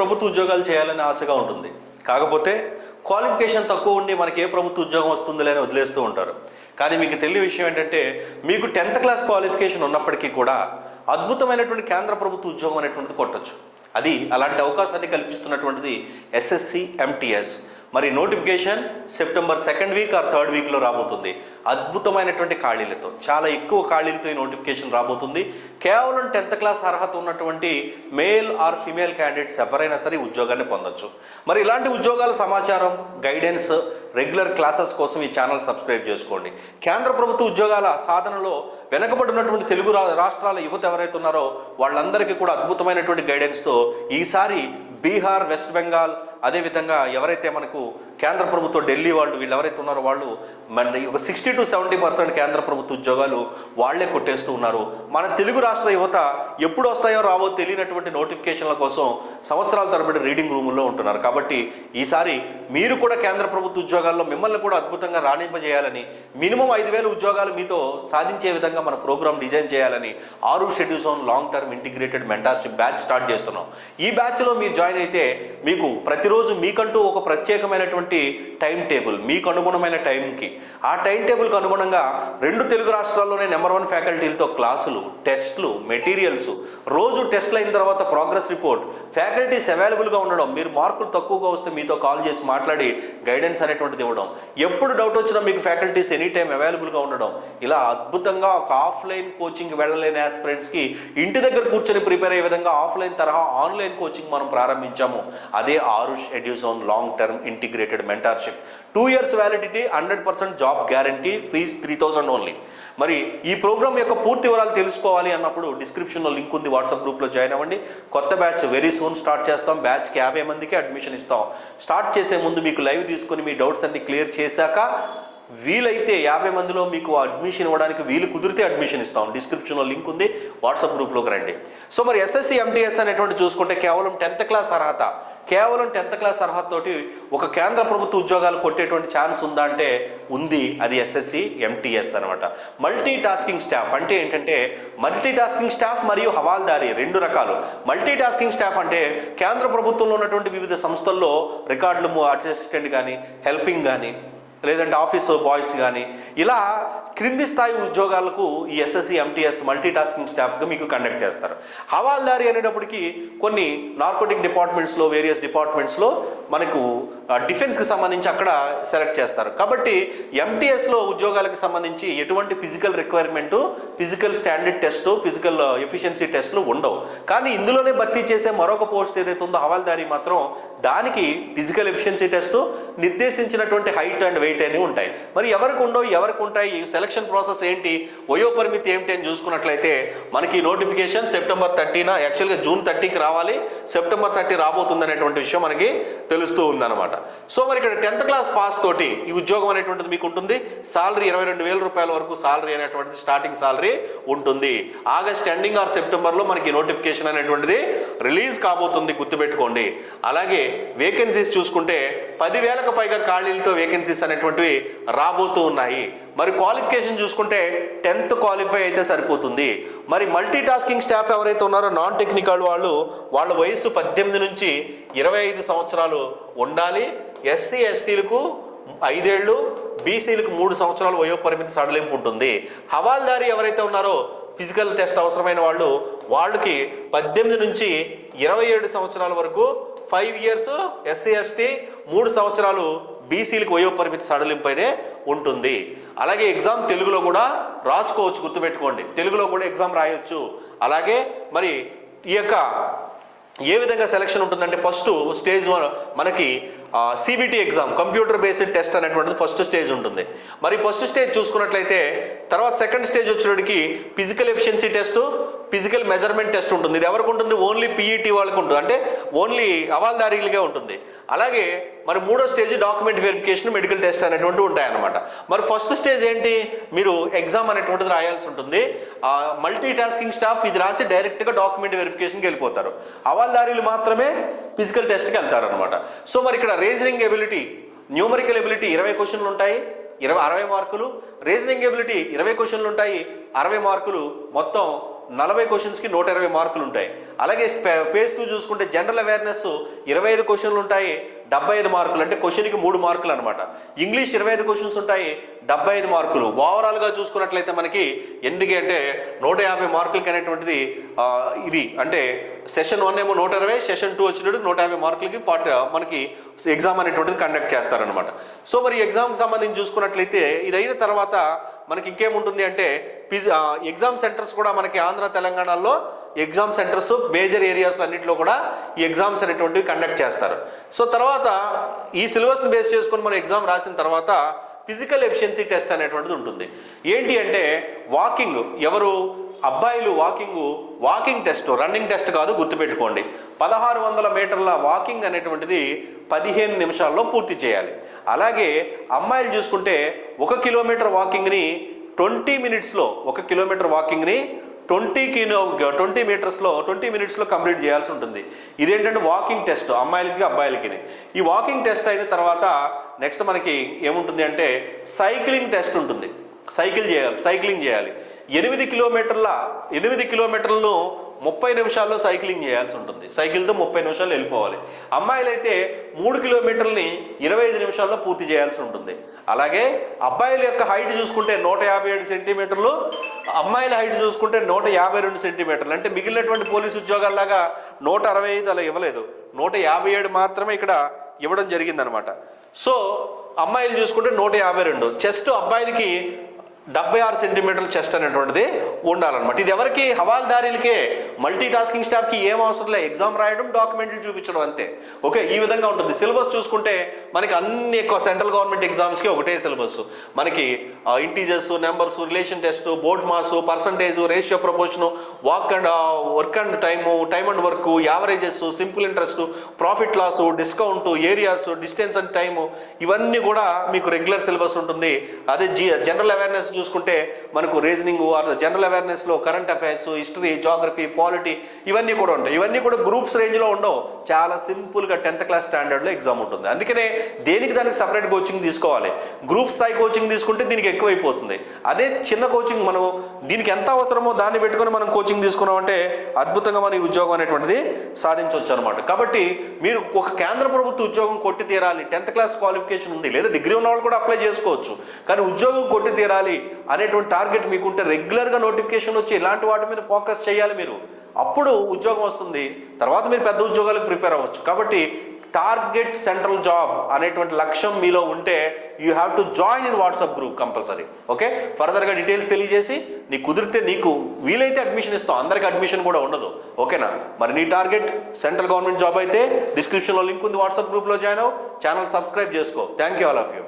ప్రభుత్వ ఉద్యోగాలు చేయాలని ఆశగా ఉంటుంది. కాకపోతే క్వాలిఫికేషన్ తక్కువ ఉండి మనకి ఏ ప్రభుత్వ ఉద్యోగం వస్తుందిలే అని వదిలేస్తూ ఉంటారు. కానీ మీకు తెలియ విషయం ఏంటంటే, మీకు 10th క్లాస్ క్వాలిఫికేషన్ ఉన్నప్పటికీ కూడా అద్భుతమైనటువంటి కేంద్ర ప్రభుత్వ ఉద్యోగం అనేటువంటిది కొట్టచ్చు. అది అలాంటి అవకాశాన్ని కల్పిస్తున్నటువంటిది ఎస్ఎస్సి ఎంటీఎస్. మరి notification September 2nd week or 3rd వీక్లో రాబోతుంది. అద్భుతమైనటువంటి ఖాళీలతో, చాలా ఎక్కువ ఖాళీలతో ఈ నోటిఫికేషన్ రాబోతుంది. కేవలం 10th క్లాస్ అర్హత ఉన్నటువంటి మేల్ ఆర్ ఫిమేల్ క్యాండిడేట్స్ ఎవరైనా సరే ఉద్యోగాన్ని పొందొచ్చు. మరి ఇలాంటి ఉద్యోగాల సమాచారం, గైడెన్స్, రెగ్యులర్ క్లాసెస్ కోసం ఈ ఛానల్ సబ్స్క్రైబ్ చేసుకోండి. కేంద్ర ప్రభుత్వ ఉద్యోగాల సాధనలో వెనకబడినటువంటి తెలుగు రాష్ట్రాల యువత ఎవరైతే ఉన్నారో వాళ్ళందరికీ కూడా అద్భుతమైనటువంటి గైడెన్స్తో ఈసారి బీహార్, వెస్ట్ బెంగాల్, అదేవిధంగా ఎవరైతే మనకు కేంద్ర ప్రభుత్వం ఢిల్లీ వాళ్ళు వీళ్ళు ఎవరైతే ఉన్నారో వాళ్ళు మన ఒక 60 to 70% కేంద్ర ప్రభుత్వ ఉద్యోగాలు వాళ్లే కొట్టేస్తూ ఉన్నారు. మన తెలుగు రాష్ట్ర యువత ఎప్పుడు వస్తాయో రావో తెలియనటువంటి నోటిఫికేషన్ల కోసం సంవత్సరాల తరబడి రీడింగ్ రూముల్లో ఉంటున్నారు. కాబట్టి ఈసారి మీరు కూడా కేంద్ర ప్రభుత్వ ఉద్యోగాల్లో మిమ్మల్ని కూడా అద్భుతంగా రాణింపజేయాలని, మినిమం 5,000 ఉద్యోగాలు మీతో సాధించే విధంగా మన ప్రోగ్రామ్ డిజైన్ చేయాలని ఆరు schedules on long term integrated mentorship batch start చేస్తున్నాం. ఈ బ్యాచ్లో మీరు జాయిన్ అయితే మీకు ప్రతిరోజు మీకంటూ ఒక ప్రత్యేకమైనటువంటి టైం టేబుల్, మీకు అనుగుణమైన టైంకి, ఆ టైం టేబుల్కి అనుగుణంగా 2 తెలుగు రాష్ట్రాల్లోనే నెంబర్ 1 ఫ్యాకల్టీలతో క్లాసులు, టెస్ట్లు, మెటీరియల్స్, రోజు టెస్ట్లు అయిన తర్వాత ప్రోగ్రెస్ రిపోర్ట్, ఫ్యాకల్టీస్ అవైలబుల్గా ఉండడం, మీరు మార్కులు తక్కువగా వస్తే మీతో కాల్ చేసి మాట్లాడి గైడెన్స్ అనేటువంటిది ఇవ్వడం, ఎప్పుడు డౌట్ వచ్చినా మీకు ఫ్యాకల్టీస్ ఎనీ టైం అవైలబుల్గా ఉండడం, ఇలా అద్భుతంగా ఒక ఆఫ్లైన్ కోచింగ్ వెళ్ళలేని ఆస్పిరెంట్స్కి ఇంటి దగ్గర కూర్చొని ప్రిపేర్ అయ్యే విధంగా ఆఫ్లైన్ తరహా ఆన్లైన్ కోచింగ్ మనం ప్రారంభించాము. అదే Aarush Eduzone long term integrated mentorship. 2 years validity, 100% job guarantee, fees 3,000 only. మరి ఈ ప్రోగ్రామ్ యొక్క పూర్తి వివరాలు తెలుసుకోవాలి అన్నప్పుడు డిస్క్రిప్షన్లో లింక్ ఉంది, వాట్సాప్ గ్రూప్లో జాయిన్ అవ్వండి. కొత్త బ్యాచ్ వెరీ సూన్ స్టార్ట్ చేస్తాం. బ్యాచ్కి 50 మందికి అడ్మిషన్ ఇస్తాం. స్టార్ట్ చేసే ముందు మీకు లైవ్ తీసుకొని మీ డౌట్స్ అన్ని క్లియర్ చేశాక వీలైతే 50 మందిలో మీకు అడ్మిషన్ ఇవ్వడానికి వీలు కుదిరితే అడ్మిషన్ ఇస్తాం. డిస్క్రిప్షన్లో లింక్ ఉంది, వాట్సాప్ గ్రూప్లోకి రండి. సో మరి ఎస్ఎస్సి ఎంటీఎస్ అనేటువంటి చూసుకుంటే కేవలం 10th క్లాస్ అర్హత, కేవలం 10th క్లాస్ అర్హత తోటి ఒక కేంద్ర ప్రభుత్వ ఉద్యోగాలు కొట్టేటువంటి ఛాన్స్ ఉందా అంటే ఉంది. అది ఎస్ఎస్సి ఎంటీఎస్ అనమాట. మల్టీ టాస్కింగ్ స్టాఫ్ అంటే ఏంటంటే, మల్టీ టాస్కింగ్ స్టాఫ్ మరియు హవాల్దారీ 2 రకాలు. మల్టీ టాస్కింగ్ స్టాఫ్ అంటే కేంద్ర ప్రభుత్వంలో ఉన్నటువంటి వివిధ సంస్థల్లో రికార్డులు అసిస్టెంట్ కానీ, హెల్పింగ్ కానీ, లేదంటే ఆఫీస్ బాయ్స్ కానీ, ఇలా క్రింది స్థాయి ఉద్యోగాలకు ఈ ఎస్ఎస్సి ఎంటీఎస్ మల్టీ టాస్కింగ్ స్టాఫ్గా మీకు కండక్ట్ చేస్తారు. హవాల్దారీ అనేటప్పటికీ కొన్ని నార్కోటిక్ డిపార్ట్మెంట్స్లో, వేరియస్ డిపార్ట్మెంట్స్లో మనకు డిఫెన్స్కి సంబంధించి అక్కడ సెలెక్ట్ చేస్తారు. కాబట్టి ఎంటీఎస్లో ఉద్యోగాలకు సంబంధించి ఎటువంటి physical requirement, physical standard test, physical efficiency టెస్టులు ఉండవు. కానీ ఇందులోనే భర్తీ చేసే మరొక పోస్ట్ ఏదైతే ఉందో హవాల్దారీ మాత్రం, దానికి ఫిజికల్ ఎఫిషియన్సీ టెస్టు, నిర్దేశించినటువంటి హైట్ అండ్ వెయిట్ అని ఉంటాయి. మరి ఎవరికి ఉండవు, ఎవరికి ఉంటాయి, సెలక్షన్ ప్రాసెస్ ఏంటి, వయోపరిమితి ఏమిటి అని చూసుకున్నట్లయితే మనకి నోటిఫికేషన్ సెప్టెంబర్ 30న, యాక్చువల్గా జూన్ 30కి రావాలి, సెప్టెంబర్ 30 రాబోతుంది అనేటువంటి విషయం మనకి తెలుస్తూ ఉందన్నమాట. సో మరి ఇక్కడ 10th క్లాస్ పాస్ తోటి ఈ ఉద్యోగం అనేటువంటిది మీకు ఉంటుంది. సాలరీ 22,000 రూపాయల వరకు సాలరీ అనేటువంటిది స్టార్టింగ్ సాలరీ ఉంటుంది. ఆగస్ట్ ఎండింగ్ ఆర్ సెప్టెంబర్లో మనకి నోటిఫికేషన్ అనేటువంటిది రిలీజ్ కాబోతుంది, గుర్తుపెట్టుకోండి. అలాగే వేకెన్సీస్ చూసుకుంటే 10,000కు పైగా ఖాళీలతో వేకెన్సీస్ అనేటువంటివి రాబోతూ ఉన్నాయి. మరి క్వాలిఫికేషన్ చూసుకుంటే 10th క్వాలిఫై అయితే సరిపోతుంది. మరి మల్టీ టాస్కింగ్ స్టాఫ్ ఎవరైతే ఉన్నారో నాన్ టెక్నికల్ వాళ్ళ వయసు 18 నుంచి 25 సంవత్సరాలు ఉండాలి. ఎస్సీ ఎస్టీలకు 5 ఏళ్ళు, బీసీలకు 3 సంవత్సరాలు వయోపరిమితి సడలింపు ఉంటుంది. హవాల్దారీ ఎవరైతే ఉన్నారో ఫిజికల్ టెస్ట్ అవసరమైన వాళ్ళకి 18 నుంచి 27 సంవత్సరాల వరకు 5 years ఎస్సీ ఎస్టీ, 3 సంవత్సరాలు బీసీలకు వయోపరిమితి సడలింపైనే ఉంటుంది. అలాగే ఎగ్జామ్ తెలుగులో కూడా రాసుకోవచ్చు, గుర్తుపెట్టుకోండి. తెలుగులో కూడా ఎగ్జామ్ రాయొచ్చు. అలాగే మరి ఈ యొక్క ఏ విధంగా సెలక్షన్ ఉంటుందంటే, ఫస్ట్ స్టేజ్ మనకి CBT exam, computer based test అనేటువంటిది ఫస్ట్ స్టేజ్ ఉంటుంది. మరి ఫస్ట్ స్టేజ్ చూసుకున్నట్లయితే తర్వాత సెకండ్ స్టేజ్ వచ్చేటికి physical efficiency test, physical measurement test ఉంటుంది. ఇది ఎవరికి ఉంటుంది? ఓన్లీ పీఈటీ వాళ్ళకు ఉంటుంది, అంటే ఓన్లీ హవాల్దారీలుగా ఉంటుంది. అలాగే మరి 3వ stage document verification, medical test అనేటువంటివి ఉంటాయన్నమాట. మరి ఫస్ట్ స్టేజ్ ఏంటి? మీరు ఎగ్జామ్ అనేటువంటిది రాయాల్సి ఉంటుంది. మల్టీ టాస్కింగ్ స్టాఫ్ ఇది రాసి డైరెక్ట్గా డాక్యుమెంట్ వెరిఫికేషన్కి వెళ్ళిపోతారు. హవాల్దారీలు మాత్రమే ఫిజికల్ టెస్ట్కి వెళ్తారు అనమాట. సో మరి ఇక్కడ రీజనింగ్ ఎబిలిటీ, న్యూమరికల్ ఎబిలిటీ 20 క్వశ్చన్లు ఉంటాయి, 60 మార్కులు. రీజనింగ్ ఎబిలిటీ 20 క్వశ్చన్లు ఉంటాయి, 60 మార్కులు. మొత్తం 40 క్వశ్చన్స్కి 120 మార్కులు ఉంటాయి. అలాగే ఫేజ్ 2 చూసుకుంటే జనరల్ అవేర్నెస్ 25 క్వశ్చన్లు ఉంటాయి, 75 మార్కులు, అంటే క్వశ్చన్కి 3 మార్కులు అనమాట. ఇంగ్లీష్ 25 క్వశ్చన్స్ ఉంటాయి, 75 మార్కులు. ఓవరాల్గా చూసుకున్నట్లయితే మనకి ఎందుకు అంటే 150 మార్కులకి అనేటువంటిది ఇది అంటే సెషన్ 1 ఏమో 120, సెషన్ 2 వచ్చినప్పుడు 150 మార్కులకి మనకి ఎగ్జామ్ అనేటువంటిది కండక్ట్ చేస్తారనమాట. సో మరి ఎగ్జామ్కి సంబంధించి చూసుకున్నట్లయితే ఇది అయిన తర్వాత మనకి ఇంకేముంటుంది అంటే ఎగ్జామ్ సెంటర్స్ కూడా మనకి ఆంధ్ర తెలంగాణలో ఎగ్జామ్ సెంటర్స్ మేజర్ ఏరియాస్ అన్నింటిలో కూడా ఈ ఎగ్జామ్స్ అనేటువంటివి కండక్ట్ చేస్తారు. సో తర్వాత ఈ సిలబస్ని బేస్ చేసుకొని మనం ఎగ్జామ్ రాసిన తర్వాత ఫిజికల్ ఎఫిషియన్సీ టెస్ట్ అనేటువంటిది ఉంటుంది. ఏంటి అంటే వాకింగ్, ఎవరు అబ్బాయిలు వాకింగ్ టెస్ట్, రన్నింగ్ టెస్ట్ కాదు, గుర్తుపెట్టుకోండి. 1600 మీటర్ల వాకింగ్ అనేటువంటిది 15 నిమిషాల్లో పూర్తి చేయాలి. అలాగే అమ్మాయిలు చూసుకుంటే 1 కిలోమీటర్ వాకింగ్ని 20 మినిట్స్లో 1 కిలోమీటర్ వాకింగ్ని 20 మినిట్స్లో కంప్లీట్ చేయాల్సి ఉంటుంది. ఇదేంటంటే వాకింగ్ టెస్ట్ అమ్మాయిలకి అబ్బాయిలకి. ఈ వాకింగ్ టెస్ట్ అయిన తర్వాత నెక్స్ట్ మనకి ఏముంటుంది అంటే సైక్లింగ్ టెస్ట్ ఉంటుంది. సైక్లింగ్ చేయాలి. 8 కిలోమీటర్లను 30 నిమిషాల్లో సైక్లింగ్ చేయాల్సి ఉంటుంది. సైకిల్తో 30 నిమిషాలు వెళ్ళిపోవాలి. అమ్మాయిలు అయితే 3 కిలోమీటర్లని 25 నిమిషాల్లో పూర్తి చేయాల్సి ఉంటుంది. అలాగే అబ్బాయిల యొక్క హైట్ చూసుకుంటే 157 సెంటీమీటర్లు, అమ్మాయిల హైట్ చూసుకుంటే 152 సెంటీమీటర్లు. అంటే మిగిలినటువంటి పోలీసు ఉద్యోగాల్లాగా 165 అలా ఇవ్వలేదు, 157 మాత్రమే ఇక్కడ ఇవ్వడం జరిగిందనమాట. సో అమ్మాయిలు చూసుకుంటే 152. చెస్ట్ అబ్బాయిలకి 76 సెంటీమీటర్ల చెస్ట్ అనేటువంటిది ఉండాలన్నమాట. ఇది ఎవరికి? హవాల్దారీలకే. మల్టీ టాస్కింగ్ స్టాఫ్కి ఏం అవసరం లేదు, ఎగ్జామ్ రాయడం, డాక్యుమెంట్లు చూపించడం అంతే. ఓకే, ఈ విధంగా ఉంటుంది. సిలబస్ చూసుకుంటే మనకి అన్ని ఎక్కువ సెంట్రల్ గవర్నమెంట్ ఎగ్జామ్స్కి ఒకటే సిలబస్. మనకి integers, numbers, relation test, BODMAS, percentage, ratio, proportion, work and time and work, averages, simple interest, profit loss, discount, areas, distance and time, ఇవన్నీ కూడా మీకు రెగ్యులర్ సిలబస్ ఉంటుంది. అదే జనరల్ అవేర్నెస్ చూసుకుంటే మనకు రీజనింగ్, జనరల్ అవేర్నెస్లో current affairs, history, geography, polity ఇవన్నీ కూడా ఉంటాయి. ఇవన్నీ కూడా గ్రూప్స్ రేంజ్లో ఉండవు, చాలా సింపుల్గా 10th క్లాస్ స్టాండర్డ్లో ఎగ్జామ్ ఉంటుంది. అందుకనే దానికి సపరేట్ కోచింగ్ తీసుకోవాలి. గ్రూప్ స్థాయి కోచింగ్ తీసుకుంటే దీనికి ఎక్కువైపోతుంది. అదే చిన్న కోచింగ్ మనం దీనికి ఎంత అవసరమో దాన్ని పెట్టుకొని మనం కోచింగ్ తీసుకున్నామంటే అద్భుతంగా మన ఉద్యోగం అనేటువంటిది సాధించవచ్చు అనమాట. కాబట్టి మీరు ఒక కేంద్ర ప్రభుత్వ ఉద్యోగం కొట్టి తీరాలి, 10th క్లాస్ క్వాలిఫికేషన్ ఉంది, లేదా డిగ్రీ ఉన్న వాళ్ళు కూడా అప్లై చేసుకోవచ్చు. కానీ ఉద్యోగం కొట్టి తీరాలి అనేటువంటి టార్గెట్ మీకుంటే రెగ్యులర్గా నోటిఫికేషన్ వచ్చి ఇలాంటి వాటి మీద ఫోకస్ చేయాలి మీరు. అప్పుడు ఉద్యోగం వస్తుంది, తర్వాత మీరు పెద్ద ఉద్యోగాలకు ప్రిపేర్ అవ్వచ్చు. కాబట్టి టార్గెట్ సెంట్రల్ జాబ్ అనేటువంటి లక్ష్యం మీలో ఉంటే you have to join in WhatsApp group compulsory. Okay, ఫర్దర్గా డీటెయిల్స్ తెలియజేసి నీకు కుదిరితే నీకు వీలైతే అడ్మిషన్ ఇస్తాం, అందరికీ అడ్మిషన్ కూడా ఉండదు. ఓకేనా? మరి నీ టార్గెట్ సెంట్రల్ గవర్నమెంట్ జాబ్ అయితే డిస్క్రిప్షన్లో లింక్ ఉంది, వాట్సాప్ గ్రూప్లో జాయిన్ అవ్వు, ఛానల్ సబ్స్క్రైబ్ చేసుకో. Thank you all of you.